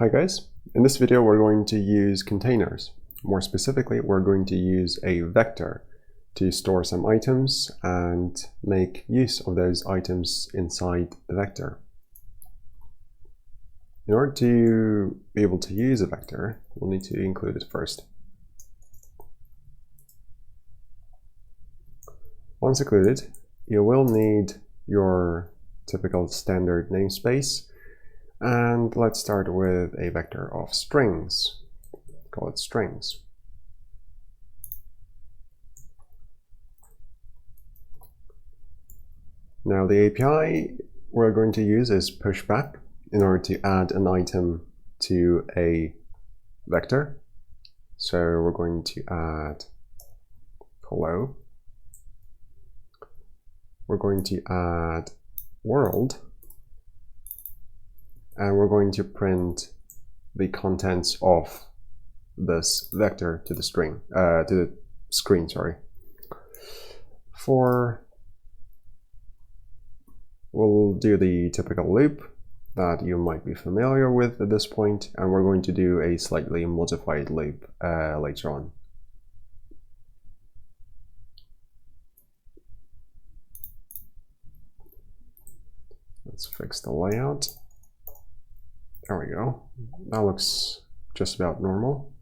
Hi guys, in this video we're going to use containers. More specifically, we're going to use a vector to store some items and make use of those items inside the vector. In order to be able to use a vector, we'll need to include it first. Once included, you will need your typical standard namespace. And let's start with a vector of strings. Call it strings. Now the API we're going to use is pushback in order to add an item to a vector. So we're going to add hello. We're going to add world. And we're going to print the contents of this vector to the screen. We'll do the typical loop that you might be familiar with at this point, and we're going to do a slightly modified loop later on. Let's fix the layout. There we go. That looks just about normal.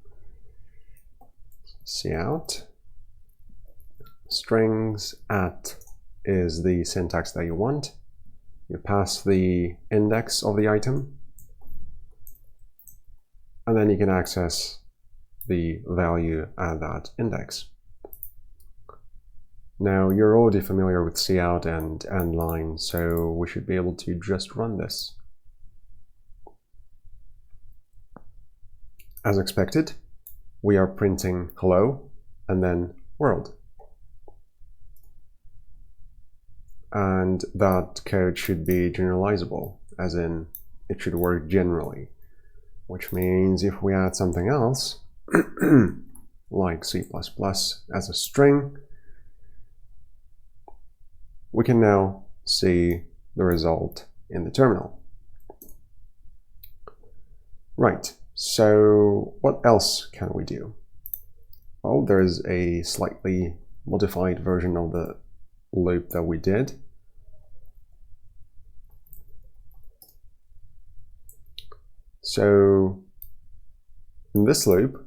Cout. Strings at is the syntax that you want. You pass the index of the item, and then you can access the value at that index. Now you're already familiar with cout and endline, so we should be able to just run this. As expected, we are printing hello and then world. And that code should be generalizable, as in it should work generally, which means if we add something else, like C++ as a string, we can now see the result in the terminal. Right. So what else can we do? Well, there is a slightly modified version of the loop that we did. So in this loop,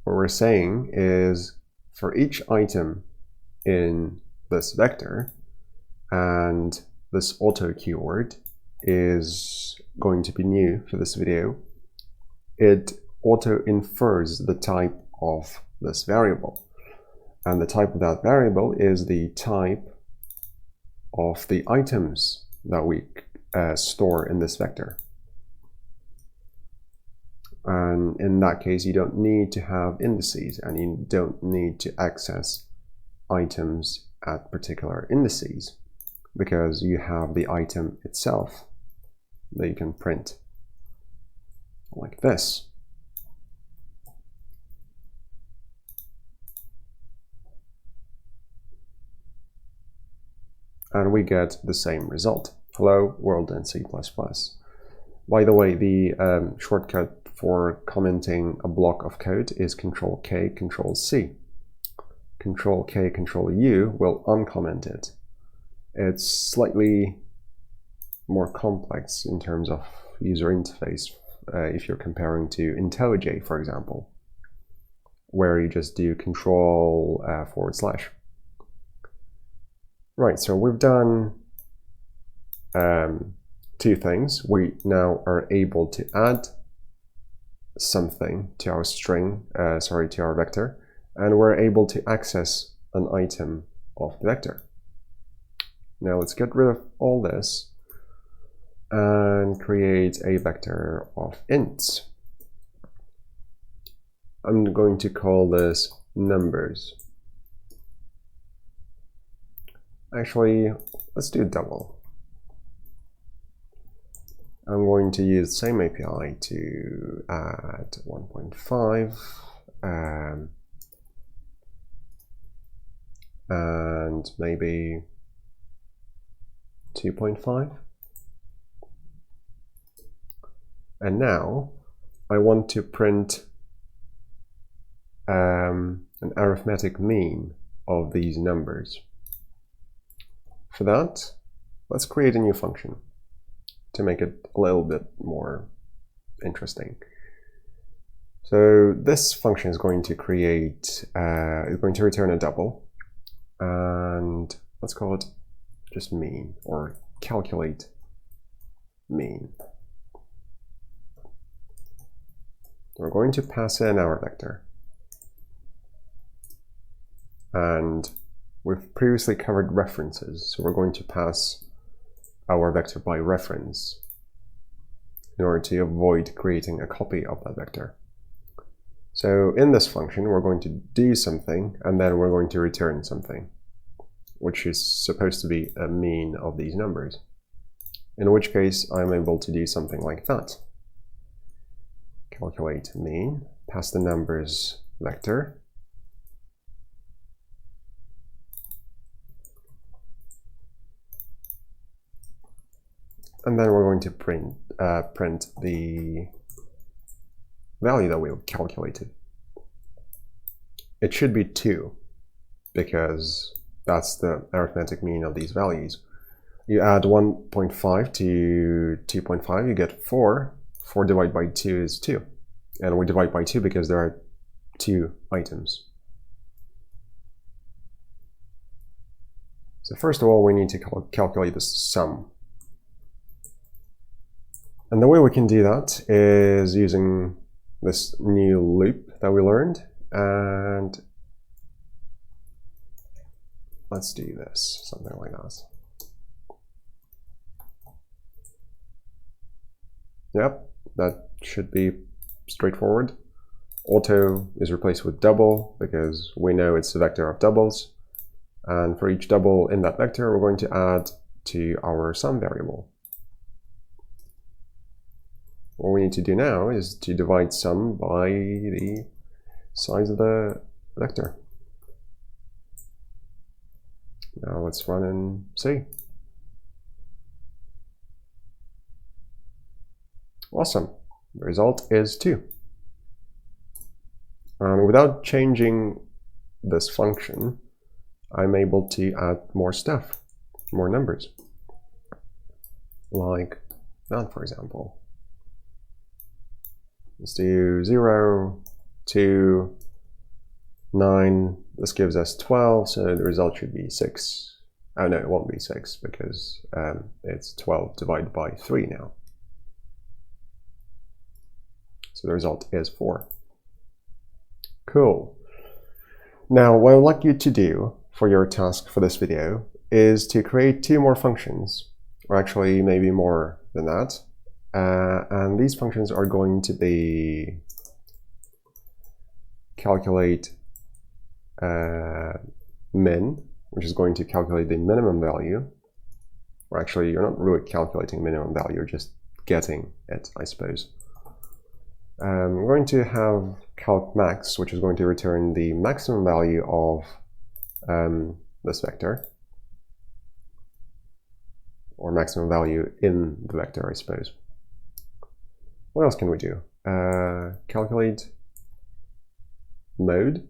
what we're saying is for each item in this vector, and this auto keyword is going to be new for this video, it auto infers the type of this variable. And the type of that variable is the type of the items that we store in this vector. And in that case, you don't need to have indices, and you don't need to access items at particular indices, because you have the item itself that you can print like this. And we get the same result. Hello, world, and C++. By the way, the shortcut for commenting a block of code is Control-K, Control-C. Control-K, Control-U will uncomment it. It's slightly more complex in terms of user interface if you're comparing to IntelliJ, for example, where you just do Control /. Right, so we've done two things. We now are able to add something to our string, to our vector, and we're able to access an item of the vector. Now let's get rid of all this and create a vector of ints. I'm going to call this numbers. Actually, let's do double. I'm going to use the same API to add 1.5 and maybe 2.5. And now I want to print an arithmetic mean of these numbers. For that, let's create a new function to make it a little bit more interesting. So this function is going to create, is going to return a double, and let's call it just mean, or calculate mean. We're going to pass in our vector. And we've previously covered references, so we're going to pass our vector by reference in order to avoid creating a copy of that vector. So in this function, we're going to do something, and then we're going to return something, which is supposed to be a mean of these numbers. In which case, I'm able to do something like that. Calculate mean, pass the numbers vector, and then we're going to print the value that we calculated. It should be 2, because that's the arithmetic mean of these values. You add 1.5 to 2.5, you get 4. 4 divided by 2 is 2. And we divide by 2 because there are 2 items. So first of all, we need to calculate the sum. And the way we can do that is using this new loop that we learned. And let's do this, something like that. Yep, that should be straightforward. Auto is replaced with double because we know it's a vector of doubles. And for each double in that vector, we're going to add to our sum variable. What we need to do now is to divide sum by the size of the vector. Now let's run and see. Awesome. The result is 2. And without changing this function, I'm able to add more stuff, more numbers. Like that, for example. Let's do 0, 2, 9. This gives us 12, so the result should be 6. Oh no, it won't be 6 because it's 12 divided by 3 now. So the result is 4. Cool. Now, what I'd like you to do for your task for this video is to create 2 more functions, or actually maybe more than that. And these functions are going to be calculate min, which is going to calculate the minimum value. Or actually, you're not really calculating minimum value, you're just getting it, I suppose. We're going to have calc max, which is going to return the maximum value of this vector, or maximum value in the vector, I suppose. What else can we do? Calculate mode,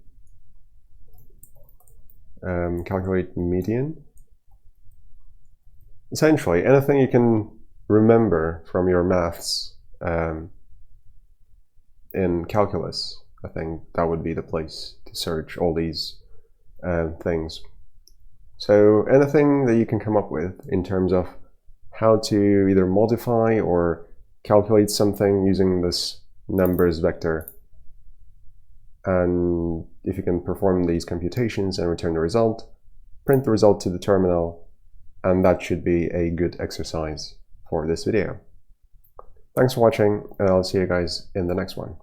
calculate median. Essentially, anything you can remember from your maths in calculus, I think that would be the place to search all these things. So anything that you can come up with in terms of how to either modify or calculate something using this numbers vector, and if you can perform these computations and return the result, print the result to the terminal, and that should be a good exercise for this video. Thanks for watching, and I'll see you guys in the next one.